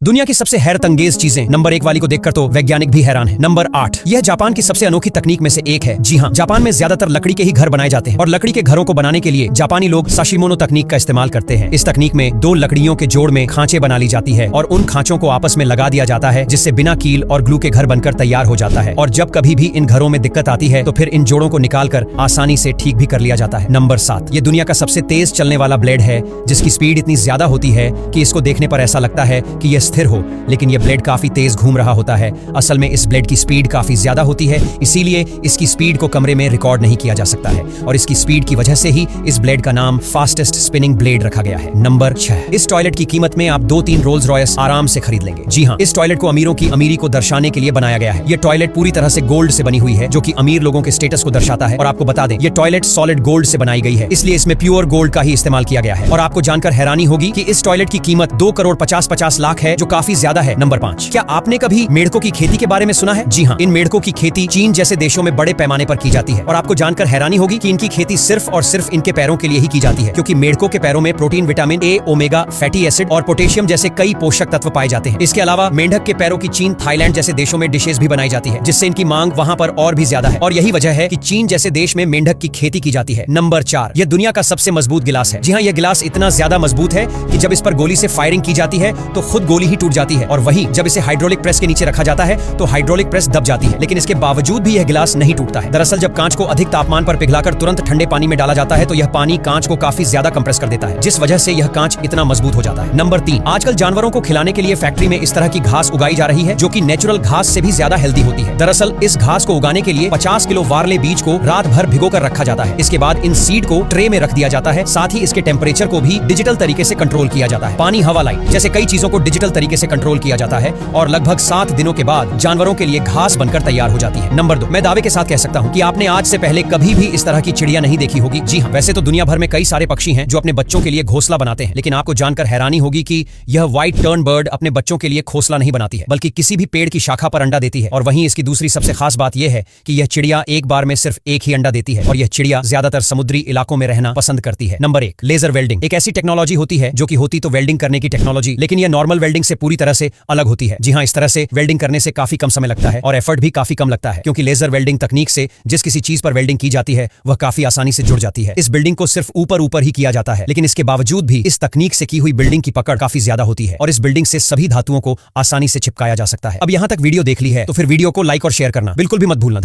दुनिया की सबसे हैरत अंगेज चीजें, नंबर 1 वाली को देखकर तो वैज्ञानिक भी हैरान है। नंबर 8, यह जापान की सबसे अनोखी तकनीक में से एक है। जी हाँ, जापान में ज्यादातर लकड़ी के ही घर बनाए जाते हैं और लकड़ी के घरों को बनाने के लिए जापानी लोग साशिमोनो तकनीक का इस्तेमाल करते हैं। इस तकनीक में 2 लकड़ियों के जोड़ में खांचे बना ली जाती है और उन खांचों को आपस में लगा दिया जाता है, जिससे बिना कील और ग्लू के घर बनकर तैयार हो जाता है। और जब कभी भी इन घरों में दिक्कत आती है तो फिर इन जोड़ों को निकालकर आसानी से ठीक भी कर लिया जाता है। नंबर 7, ये दुनिया का सबसे तेज चलने वाला ब्लेड है, जिसकी स्पीड इतनी ज्यादा होती है कि इसको देखने पर ऐसा लगता है कि यह स्थिर हो, लेकिन यह ब्लेड काफी तेज घूम रहा होता है। असल में इस ब्लेड की स्पीड काफी ज्यादा होती है, इसीलिए इसकी स्पीड को कमरे में रिकॉर्ड नहीं किया जा सकता है और इसकी स्पीड की वजह से ही इस ब्लेड का नाम फास्टेस्ट स्पिनिंग ब्लेड रखा गया है। नंबर 6, इस टॉयलेट की कीमत में आप 2-3 रोल्स रॉयस आराम से खरीद लेंगे। जी हाँ, इस टॉयलेट को अमीरों की अमीरी को दर्शाने के लिए बनाया गया है। यह टॉयलेट पूरी तरह से गोल्ड से बनी हुई है, जो कि अमीर लोगों के स्टेटस को दर्शाता है। और आपको बता दें, यह टॉयलेट सॉलिड गोल्ड से बनाई गई है, इसलिए इसमें प्योर गोल्ड का ही इस्तेमाल किया गया है। और आपको जानकर हैरानी होगी कि इस टॉयलेट की कीमत 2,50,50 लाख है, जो काफी ज्यादा है। नंबर 5, क्या आपने कभी मेढकों की खेती के बारे में सुना है? जी हाँ, इन मेढकों की खेती चीन जैसे देशों में बड़े पैमाने पर की जाती है और आपको जानकर हैरानी होगी कि इनकी खेती सिर्फ और सिर्फ इनके पैरों के लिए ही की जाती है, क्योंकि मेढकों के पैरों में protein, vitamin A, omega fatty acid और पोटेशियम जैसे कई पोषक तत्व पाए जाते हैं। इसके अलावा मेंढक के पैरों की चीन, थाईलैंड जैसे देशों में डिशेज भी बनाई जाती है, जिससे इनकी मांग वहां पर और भी ज्यादा है और यही वजह है कि चीन जैसे देश में मेंढक की खेती की जाती है। नंबर 4, यह दुनिया का सबसे मजबूत गिलास है। जी हाँ, यह गिलास इतना ज्यादा मजबूत है कि जब इस पर गोली से फायरिंग की जाती है तो खुद गोली ही टूट जाती है, और वहीं जब इसे हाइड्रोलिक प्रेस के नीचे रखा जाता है तो हाइड्रोलिक प्रेस दब जाती है, लेकिन इसके बावजूद भी यह गिलास नहीं टूटता है। दरअसल जब कांच को अधिक तापमान पर पिघलाकर तुरंत ठंडे पानी में डाला जाता है तो यह पानी कांच को काफी ज्यादा कंप्रेस कर देता है, जिस वजह से यह कांच इतना मजबूत हो जाता है। नंबर 3, आजकल जानवरों को खिलाने के लिए फैक्ट्री में इस तरह की घास उगाई जा रही है, जो कि नेचुरल घास से भी ज्यादा हेल्दी होती है। दरअसल इस घास को उगाने के लिए 50 किलो वार्ले बीज को रात भर भिगो कर रखा जाता है। इसके बाद इन सीड को ट्रे में रख दिया जाता है, साथ ही इसके टेम्परेचर को भी डिजिटल तरीके से कंट्रोल किया जाता है। पानी, हवा, लाइट जैसे कई चीजों को डिजिटल तरीके से कंट्रोल किया जाता है और लगभग 7 दिनों के बाद जानवरों के लिए घास बनकर तैयार हो जाती है। नंबर 2, मैं दावे के साथ कह सकता हूँ कि आपने आज से पहले कभी भी इस तरह की चिड़िया नहीं देखी होगी। जी हाँ, वैसे तो दुनिया भर में कई सारे पक्षी हैं जो अपने बच्चों के लिए घोंसला बनाते हैं, लेकिन आपको जानकर हैरानी होगी कि यह व्हाइट टर्न बर्ड अपने बच्चों के लिए घोंसला नहीं बनाती है, बल्कि किसी भी पेड़ की शाखा पर अंडा देती है। और वहीं इसकी दूसरी सबसे खास बात यह है कि यह चिड़िया एक बार में सिर्फ एक ही अंडा देती है और यह चिड़िया ज्यादातर समुद्री इलाकों में रहना पसंद करती है। नंबर 1, लेजर वेल्डिंग एक ऐसी टेक्नोलॉजी होती है जो कि होती तो वेल्डिंग करने की टेक्नोलॉजी, लेकिन यह नॉर्मल वेल्डिंग से पूरी तरह से अलग होती है। जी हाँ, इस तरह से वेल्डिंग करने से काफी कम समय लगता है और एफर्ट भी काफी कम लगता है, क्योंकि लेजर वेल्डिंग तकनीक से जिस किसी चीज पर वेल्डिंग की जाती है वह काफी आसानी से जुड़ जाती है। इस बिल्डिंग को सिर्फ ऊपर ही किया जाता है, लेकिन इसके बावजूद भी इस तकनीक से की हुई बिल्डिंग की पकड़ काफी ज्यादा होती है और इस बिल्डिंग से सभी धातुओं को आसानी से चिपकाया जा सकता है। अब यहाँ तक वीडियो देख ली है तो फिर वीडियो को लाइक और शेयर करना बिल्कुल भी मत भूलना।